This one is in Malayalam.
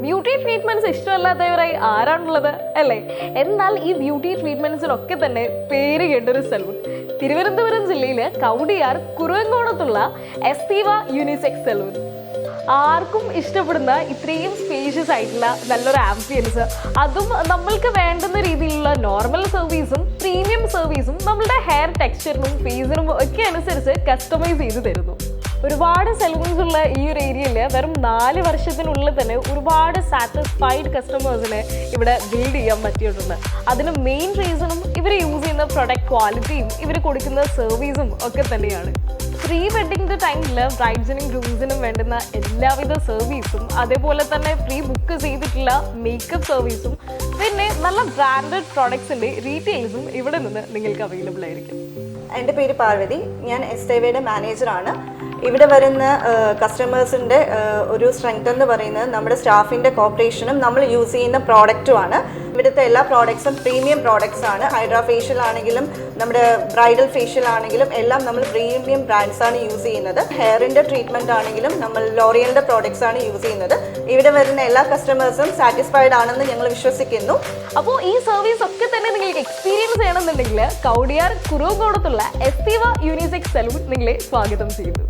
ബ്യൂട്ടി ട്രീറ്റ്മെന്റ്സ് ഇഷ്ടമല്ലാത്തവരായി ആരാണുള്ളത് അല്ലേ? എന്നാൽ ഈ ബ്യൂട്ടി ട്രീറ്റ്മെന്റ്സിനൊക്കെ തന്നെ പേര് കേട്ടൊരു സലൂൺ തിരുവനന്തപുരം ജില്ലയിലെ കവടിയാർ കുറുവങ്കോണത്തുള്ള എസ്റ്റീവ യൂണിസെക്സ് സലൂൺ. ആർക്കും ഇഷ്ടപ്പെടുന്ന ഇത്രയും സ്പേഷ്യസ് ആയിട്ടുള്ള നല്ലൊരു ആംബിയൻസ്, അതും നമ്മൾക്ക് വേണ്ടുന്ന രീതിയിലുള്ള നോർമൽ സർവീസും പ്രീമിയം സർവീസും നമ്മളുടെ ഹെയർ ടെക്സ്ചറിനും ഫേസിനും ഒക്കെ അനുസരിച്ച് കസ്റ്റമൈസ് ചെയ്ത് തരുന്നു. ഒരുപാട് സലൂൺസ് ഉള്ള ഈ ഒരു ഏരിയയിൽ വെറും 4 വർഷത്തിനുള്ളിൽ തന്നെ ഒരുപാട് സാറ്റിസ്ഫൈഡ് കസ്റ്റമേഴ്സിനെ ഇവിടെ ബിൽഡ് ചെയ്യാൻ പറ്റിയിട്ടുണ്ട്. അതിന് മെയിൻ റീസണും ഇവർ യൂസ് ചെയ്യുന്ന പ്രൊഡക്റ്റ് ക്വാളിറ്റിയും ഇവർ കൊടുക്കുന്ന സർവീസും ഒക്കെ തന്നെയാണ്. പ്രീ വെഡിങ്ങിൻ്റെ ടൈമിൽ ബ്രൈഡ്സിനും ഗ്രൂംസിനും വേണ്ടുന്ന എല്ലാവിധ സർവീസും, അതേപോലെ തന്നെ പ്രീ ബുക്ക് ചെയ്തിട്ടുള്ള മേക്കപ്പ് സർവീസും, പിന്നെ നല്ല ബ്രാൻഡഡ് പ്രോഡക്ട്സിൻ്റെ റീറ്റെയിൽസും ഇവിടെ നിന്ന് നിങ്ങൾക്ക് അവൈലബിൾ ആയിരിക്കും. എൻ്റെ പേര് പാർവതി, ഞാൻ എസ്റ്റേവയുടെ മാനേജറാണ്. ഇവിടെ വരുന്ന കസ്റ്റമേഴ്സിൻ്റെ ഒരു സ്ട്രെങ്ത് എന്ന് പറയുന്നത് നമ്മുടെ സ്റ്റാഫിൻ്റെ കോപ്പറേഷനും നമ്മൾ യൂസ് ചെയ്യുന്ന പ്രോഡക്റ്റുമാണ്. ഇവിടുത്തെ എല്ലാ പ്രോഡക്ട്സും പ്രീമിയം പ്രോഡക്ട്സ് ആണ്. ഹൈഡ്രാ ഫേഷ്യൽ ആണെങ്കിലും നമ്മുടെ ബ്രൈഡൽ ഫേഷ്യൽ ആണെങ്കിലും എല്ലാം നമ്മൾ പ്രീമിയം ബ്രാൻഡ്സ് ആണ് യൂസ് ചെയ്യുന്നത്. ഹെയറിൻ്റെ ട്രീറ്റ്മെൻറ്റ് ആണെങ്കിലും നമ്മൾ ലോറിയലിൻ്റെ പ്രോഡക്ട്സ് ആണ് യൂസ് ചെയ്യുന്നത്. ഇവിടെ വരുന്ന എല്ലാ കസ്റ്റമേഴ്സും സാറ്റിസ്ഫൈഡ് ആണെന്ന് ഞങ്ങൾ വിശ്വസിക്കുന്നു. അപ്പോൾ ഈ സർവീസ് ഒക്കെ തന്നെ നിങ്ങൾക്ക് എക്സ്പീരിയൻസ് ചെയ്യണമെന്നുണ്ടെങ്കിൽ കവടിയാർ കുറുവങ്കോണത്തുള്ള എസ്റ്റീവ യൂണിസെക്സ് സലൂൺ നിങ്ങളെ സ്വാഗതം ചെയ്യുന്നു.